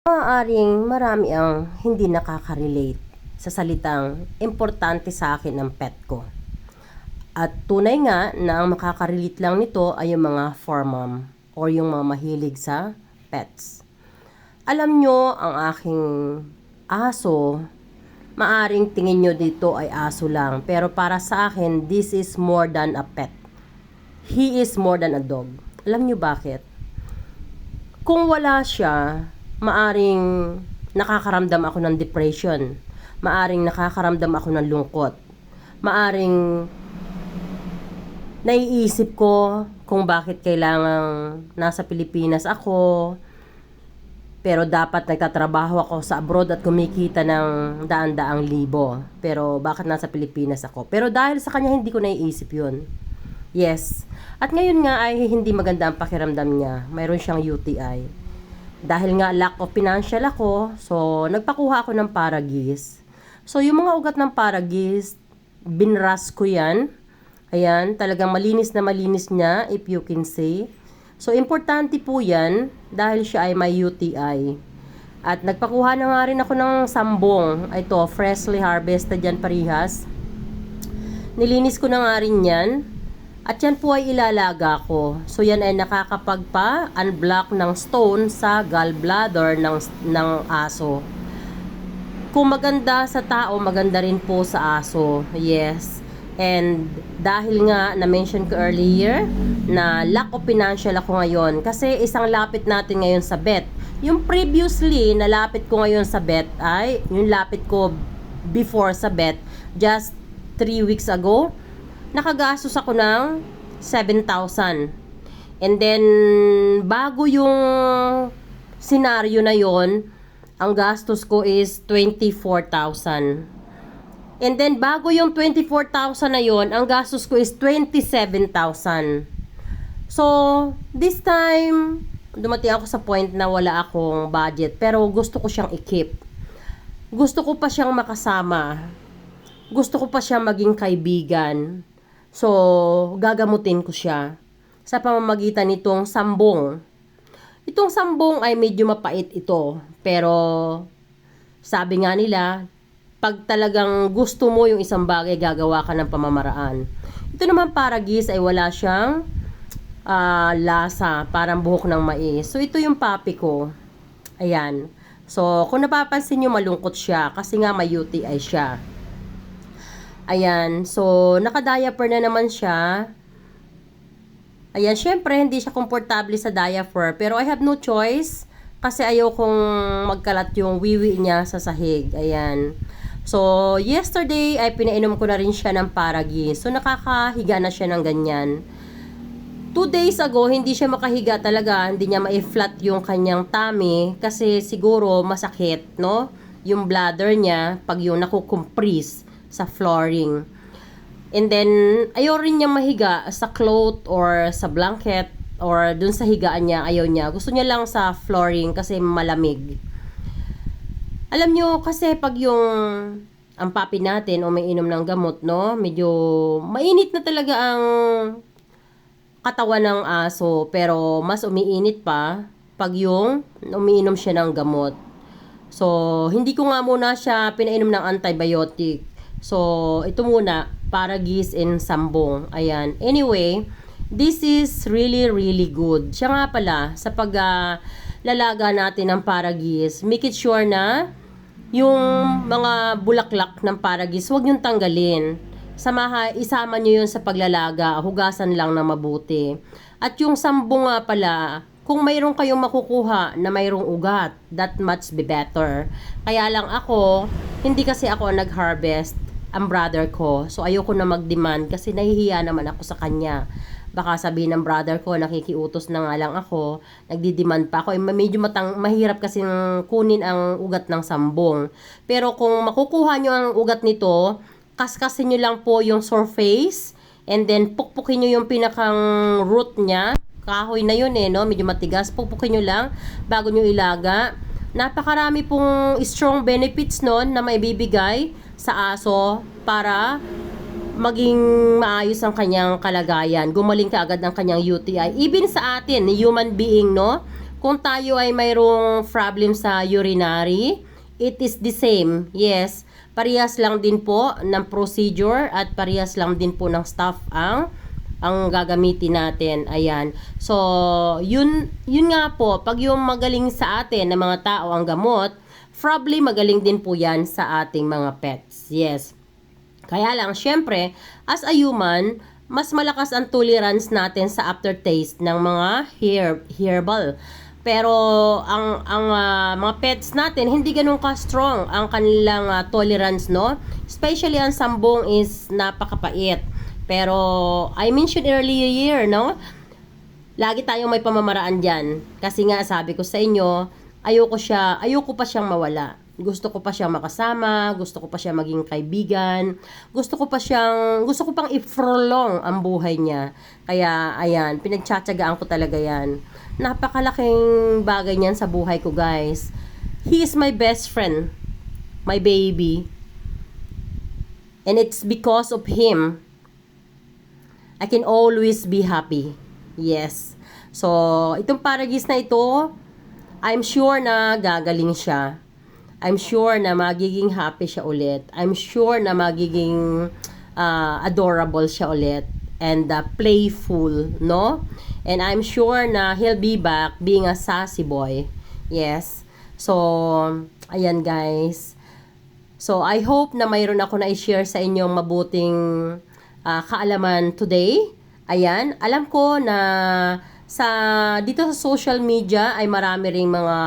Maaaring marami ang hindi nakaka-relate sa salitang importante sa akin ang pet ko. At tunay nga na ang makaka-relate lang nito ay yung mga fur mom or yung mga mahilig sa pets. Alam nyo, ang aking aso, maaring tingin nyo dito ay aso lang. Pero para sa akin, this is more than a pet. He is more than a dog. Alam nyo bakit? Kung wala siya, maaring nakakaramdam ako ng depression, maaring nakakaramdam ako ng lungkot, maaring naiisip ko kung bakit kailangang nasa Pilipinas ako, pero dapat nagtatrabaho ako sa abroad at kumikita ng daan-daang libo, pero bakit nasa Pilipinas ako? Pero dahil sa kanya hindi ko naiisip yun. Yes. At ngayon nga ay hindi maganda ang pakiramdam niya. Mayroon siyang UTI. Dahil nga lack of financial ako, so nagpakuha ako ng Paragis. So yung mga ugat ng Paragis, binras ko yan. Ayan, talagang malinis na malinis niya, if you can say. So importante po yan dahil siya ay may UTI. At nagpakuha na nga rin ako ng sambong. Ito, freshly harvested yan parihas. Nilinis ko na nga rin yan. At yan po ay ilalaga ko. So yan ay nakakapagpa-unblock ng stone sa gallbladder ng aso. Kung maganda sa tao, maganda rin po sa aso. Yes. And dahil nga na-mention ko earlier na lack of financial ako ngayon kasi isang lapit natin ngayon sa vet. Yung previously na lapit ko ngayon sa vet ay yung lapit ko before sa vet just 3 weeks ago. Nakagastos ako ng 7,000. And then, bago yung senaryo na yon, ang gastos ko is 24,000. And then, bago yung 24,000 na yon, ang gastos ko is 27,000. So, this time, dumating ako sa point na wala akong budget. Pero gusto ko siyang i-keep. Gusto ko pa siyang makasama. Gusto ko pa siyang maging kaibigan. So, gagamutin ko siya sa pamamagitan nitong sambong. Itong sambong ay medyo mapait ito. Pero, sabi nga nila, pag talagang gusto mo yung isang bagay, gagawa ka ng pamamaraan. Ito naman Paragis ay wala siyang lasa, parang buhok ng mais. So, ito yung papi ko. Ayan. So, kung napapansin nyo, malungkot siya kasi nga may UTI siya. Ayan, so naka-diaper na naman siya. Ayan, syempre hindi siya komportable sa diaper, pero I have no choice kasi ayaw kong magkalat yung wiwi niya sa sahig. Ayan. So, yesterday ay pinainom ko na rin siya ng Paragis. So, nakakahiga na siya ng ganyan. 2 days ago, hindi siya makahiga talaga. Hindi niya ma-flat yung kanyang tummy kasi siguro masakit, no? Yung bladder niya pag yung nakukumpris sa flooring. And then, ayaw rin niya mahiga sa cloth or sa blanket or dun sa higaan niya, ayaw niya. Gusto niya lang sa flooring kasi malamig. Alam nyo, kasi pag yung ang papi natin o may inom ng gamot, no? Medyo mainit na talaga ang katawan ng aso, pero mas umiinit pa pag yung umiinom siya ng gamot. So, hindi ko nga muna siya pinainom ng antibiotic. So, ito muna, Paragis and sambong. Ayan. Anyway, this is really, really good. Siya nga pala, sa paglalaga natin ng Paragis, make it sure na yung mga bulaklak ng Paragis, huwag niyong tanggalin. Isama niyo yun sa paglalaga, hugasan lang na mabuti. At yung sambong nga pala, kung mayroon kayong makukuha na mayroong ugat, that much be better. Kaya lang ako, hindi kasi ako nag-harvest, ang brother ko. So, ayoko na mag-demand kasi nahihiya naman ako sa kanya. Baka sabihin ng brother ko, nakikiutos na nga lang ako, nagdi-demand pa ako. Medyo mahirap kasi kunin ang ugat ng sambong. Pero kung makukuha nyo ang ugat nito, kaskasin nyo lang po yung surface, and then pukpukin nyo yung pinakang root niya. Kahoy na yun no? Medyo matigas. Pukpukin nyo lang bago nyo ilaga. Napakarami pong strong benefits nun na maibibigay sa aso para maging maayos ang kanyang kalagayan. Gumaling ka agad ang kanyang UTI. Even sa atin, human being, no? Kung tayo ay mayroong problem sa urinary, it is the same. Yes, parehas lang din po ng procedure at parehas lang din po ng staff ang gagamitin natin. Ayan. So, yun nga po, pag yung magaling sa atin na mga tao ang gamot, probably magaling din po yan sa ating mga pets. Yes. Kaya lang, syempre, as a human, mas malakas ang tolerance natin sa aftertaste ng mga herbal. Pero ang mga pets natin hindi ganun ka-strong ang kanilang tolerance, no? Especially ang sambong is napakapait. Pero I mentioned earlier, no? Lagi tayong may pamamaraan diyan. Kasi nga sabi ko sa inyo, ayoko pa siyang mawala. Gusto ko pa siyang makasama, gusto ko pa siyang maging kaibigan, gusto ko pang i-prolong ang buhay niya. Kaya, ayan, pinagtsatsagaan ko talaga yan. Napakalaking bagay niyan sa buhay ko, guys. He is my best friend, my baby. And it's because of him, I can always be happy. Yes. So, itong Paragis na ito, I'm sure na gagaling siya. I'm sure na magiging happy siya ulit. I'm sure na magiging adorable siya ulit. And playful, no? And I'm sure na he'll be back being a sassy boy. Yes. So, ayan guys. So, I hope na mayroon ako na i-share sa inyong mabuting kaalaman today. Ayan. Alam ko na dito sa social media ay marami ring mga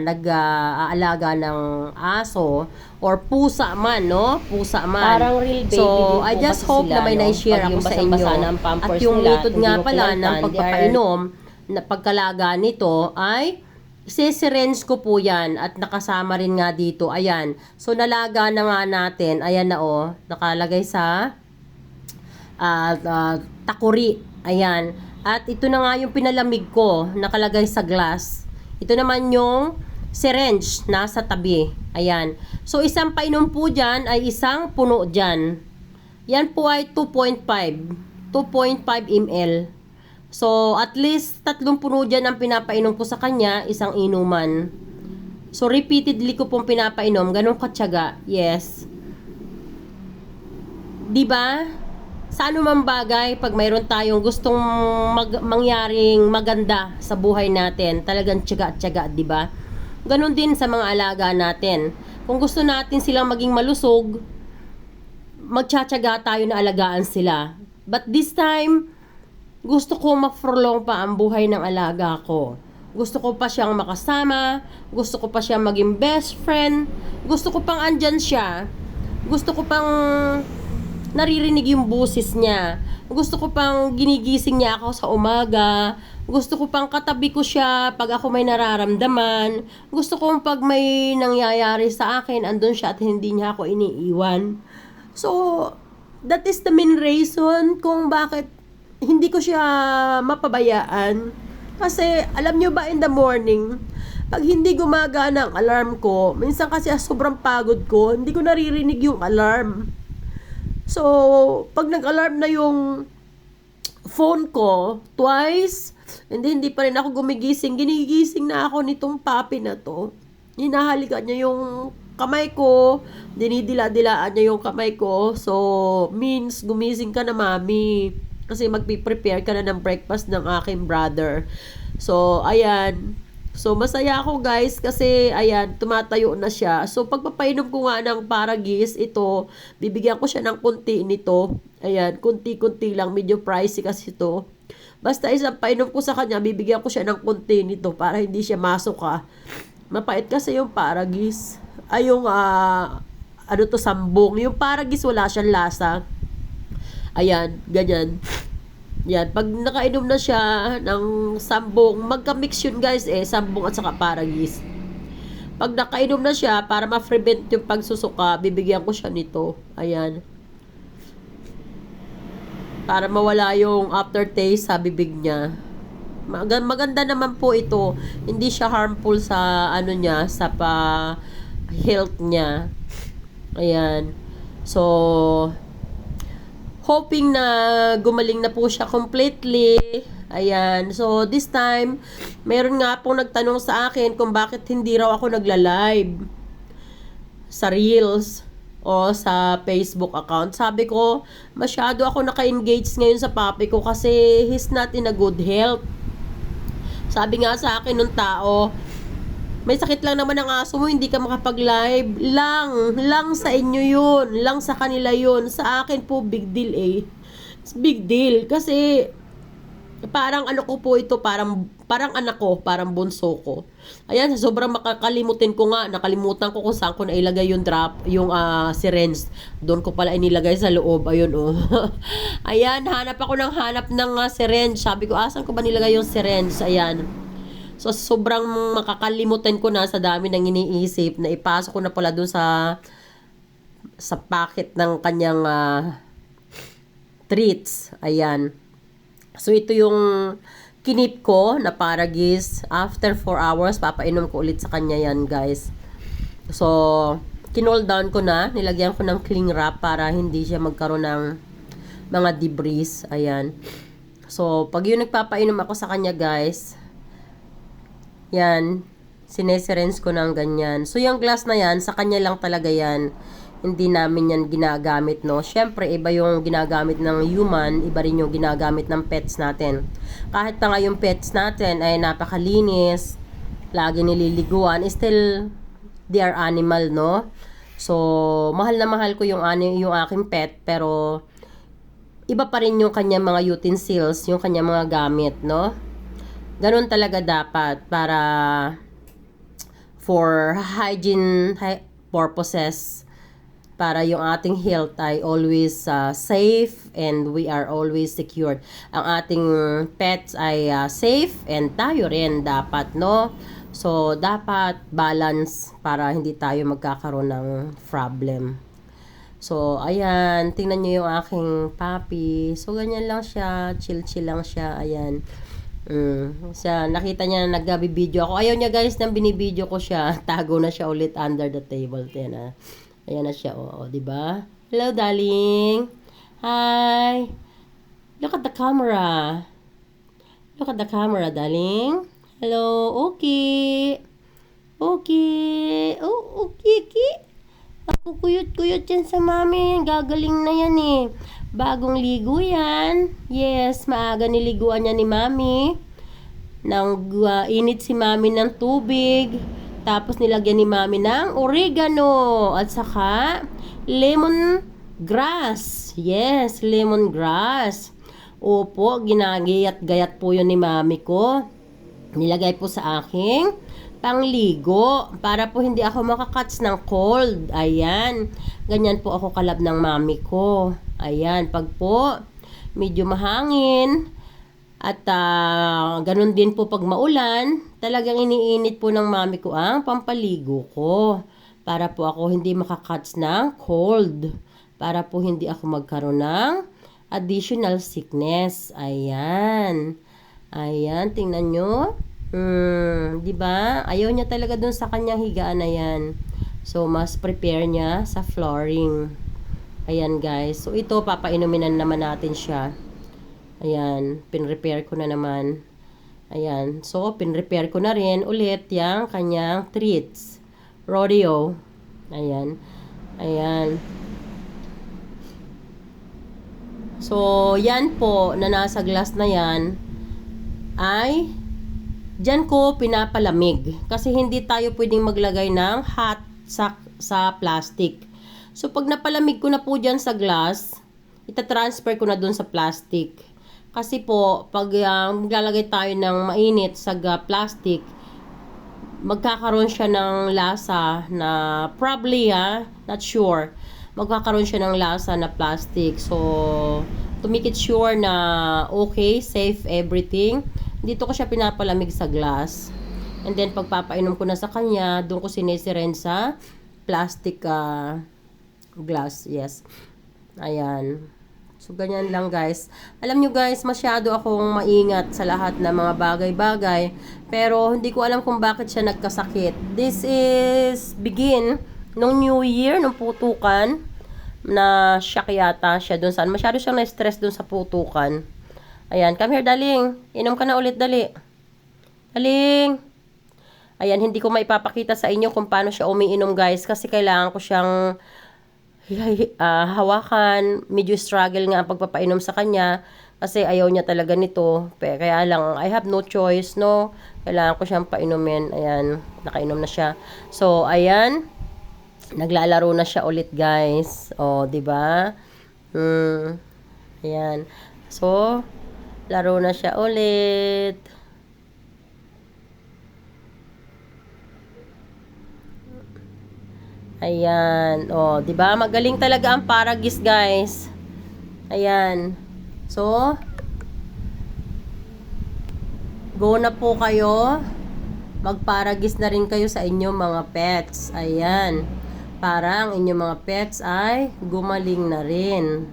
nag-aalaga ng aso or pusa man, no? Pusa man. Parang real baby so, din I po just kasi hope sila, na may no? na-share Pag ako yung sa basang-basa inyo. na ang pampers At yung nila, method hindi nga mo pala pinaltan, ng they pagpapainom na pagkalaga nito ay sisirense ko po yan at nakasama rin nga dito. Ayan. So, nalaga na nga natin. Ayan na oh. Nakalagay sa takuri. Ayan. At ito na nga yung pinalamig ko, nakalagay sa glass. Ito naman yung syringe, nasa tabi. Ayan. So, isang painom po dyan ay isang puno dyan. Yan po ay 2.5 ml. So, at least 3 puno dyan ang pinapainom ko sa kanya, isang inuman. So, repeatedly ko pong pinapainom, ganun katyaga. Yes. Diba? Sa anumang bagay, pag mayroon tayong gustong mangyaring maganda sa buhay natin, talagang tiyaga-tiyaga, di ba? Ganon din sa mga alaga natin. Kung gusto natin silang maging malusog, magtsatsaga tayo na alagaan sila. But this time, gusto ko ma-prolong pa ang buhay ng alaga ko. Gusto ko pa siyang makasama, gusto ko pa siyang maging best friend, gusto ko pang andyan siya, gusto ko pang naririnig yung boses niya. Gusto ko pang ginigising niya ako sa umaga. Gusto ko pang katabi ko siya pag ako may nararamdaman. Gusto ko pag may nangyayari sa akin, andun siya at hindi niya ako iniiwan. So, that is the main reason kung bakit hindi ko siya mapabayaan. Kasi, alam nyo ba in the morning, pag hindi gumagana ang alarm ko, minsan kasi sobrang pagod ko, hindi ko naririnig yung alarm. So, pag nag-alarm na yung phone ko twice, hindi pa rin ako gumigising. Ginigising na ako nitong puppy na to. Hinahalikan niya yung kamay ko, dinidila-dilaan niya yung kamay ko. So, means gumising ka na, mami. Kasi magpiprepare ka na ng breakfast ng aking brother. So, ayan. So, masaya ako guys kasi, ayan, tumatayo na siya. So, pagpapainom ko nga ng Paragis, ito, bibigyan ko siya ng kunti nito. Ayan, kunti-kunti lang, medyo pricey kasi ito. Basta isang painom ko sa kanya, bibigyan ko siya ng kunti nito para hindi siya masuka. Mapait kasi yung Paragis. Ay, yung, sambong. Yung Paragis, wala siyang lasa. Ayan, ganyan. Yan, pag nakainom na siya ng sambong, magka-mix yun guys sambong at saka Paragis. Pag nakainom na siya, para ma-prevent yung pagsusuka, bibigyan ko siya nito. Ayan. Para mawala yung aftertaste sa bibig niya. Maganda naman po ito. Hindi siya harmful sa sa health niya. Ayan. So, hoping na gumaling na po siya completely. Ayan. So, this time, meron nga pong nagtanong sa akin kung bakit hindi raw ako nagla-live sa Reels o sa Facebook account. Sabi ko, masyado ako naka-engage ngayon sa papi ko kasi he's not in a good health. Sabi nga sa akin nung tao, may sakit lang naman ang aso mo, hindi ka makapag-live. Lang sa inyo yun. Lang sa kanila yun. Sa akin po, big deal eh. It's big deal. Kasi, parang ano ko po ito, parang anak ko, parang bunso ko. Ayan, sobrang makakalimutin ko nga, nakalimutan ko kung saan ko nailagay yung syringe. Doon ko pala inilagay sa loob, ayun oh. Ayan, hanap ng syringe. Sabi ko, asan ko ba nilagay yung syringe? Ayan. So, sobrang makakalimutan ko na sa dami ng iniisip na ipasok ko na pala doon sa packet ng kanyang treats. Ayan. So, ito yung kinip ko na Paragis. After 4 hours, papainom ko ulit sa kanya yan, guys. So, kinol down ko na. Nilagyan ko ng cling wrap para hindi siya magkaroon ng mga debris. Ayan. So, pag yung nagpapainom ako sa kanya, guys, yan, sineserens ko ng ganyan. So, yung glass na yan, sa kanya lang talaga yan. Hindi namin yan ginagamit, no? Siyempre, iba yung ginagamit ng human, iba rin yung ginagamit ng pets natin. Kahit na nga yung pets natin ay napakalinis, lagi nililiguan, still, they are animal, no? So, mahal na mahal ko yung aking pet, pero iba pa rin yung kanyang mga utensils, yung kanyang mga gamit, no? Ganun talaga dapat para for hygiene purposes, para yung ating health ay always safe and we are always secured. Ang ating pets ay safe and tayo rin dapat, no? So, dapat balance para hindi tayo magkakaroon ng problem. So, ayan. Tingnan nyo yung aking puppy. So, ganyan lang siya. Chill-chill lang siya. Ayan. Siya, nakita niya na nag-video ako. Ayaw niya, guys, nang binibideo ko siya. Tago na siya ulit under the table. Ayan, ayan na siya, oh, diba? Hello, darling. Hi. Look at the camera. Look at the camera, darling. Hello, okay. Okay. Oh, okay. Ako kuyot-kuyot yan sa mami. Gagaling na yan eh. Bagong ligo yan. Yes, maaga niliguan niya ni mami. Nang init si mami ng tubig. Tapos nilagyan ni mami ng oregano at saka lemon grass. Yes, lemon grass. Opo, ginagayat-gayat po yun ni mami ko. Nilagay po sa aking pangligo para po hindi ako makakats ng cold. Ayan. Ganyan po ako kalab ng mami ko. Ayan, pag po medyo mahangin at ganun din po pag maulan, talagang iniinit po ng mami ko ang pampaligo ko para po ako hindi makakats ng cold, para po hindi ako magkaroon ng additional sickness. Ayan. Ayan, tingnan nyo. Di ba? Ayaw niya talaga dun sa kanyang higaan na yan. So, mas prepare niya sa flooring. Ayan, guys. So, ito, papainumin na naman natin siya. Ayan, pinrepair ko na naman. Ayan, so pinrepair ko na rin ulit yung kanyang treats. Rodeo. Ayan. Ayan. So, yan po na nasa glass na yan ay dyan ko pinapalamig. Kasi hindi tayo pwedeng maglagay ng hot sa plastic. So, pag napalamig ko na po dyan sa glass, itatransfer ko na dun sa plastic. Kasi po, pag maglalagay tayo ng mainit sa plastic, magkakaroon siya ng lasa na probably, not sure, magkakaroon siya ng lasa na plastic. So, to make it sure na okay, safe, everything, dito ko siya pinapalamig sa glass. And then, pagpapainom ko na sa kanya, doon ko sinisiren sa plastic glass. Yes. Ayan. So, ganyan lang, guys. Alam nyo, guys, masyado akong maingat sa lahat ng mga bagay-bagay. Pero, hindi ko alam kung bakit siya nagkasakit. This is begin nung New Year, nung putukan, na shock yata siya dun saan. Masyado siyang na-stress dun sa putukan. Ayan, come here, daling. Inom ka na ulit, dali. Daling. Ayan, hindi ko maipapakita sa inyo kung paano siya umiinom, guys. Kasi kailangan ko siyang hawakan. Medyo struggle nga ang pagpapainom sa kanya. Kasi ayaw niya talaga nito. Kaya lang, I have no choice, no? Kailangan ko siyang painumin. Ayan, nakainom na siya. So, ayan. Naglalaro na siya ulit, guys. O, diba? Ayan. So, laro na siya ulit. Ayan. O, 'di ba? Magaling talaga ang Paragis, guys. Ayan. So, go na po kayo. Magparagis na rin kayo sa inyong mga pets. Ayan. Para ang inyong mga pets ay gumaling na rin.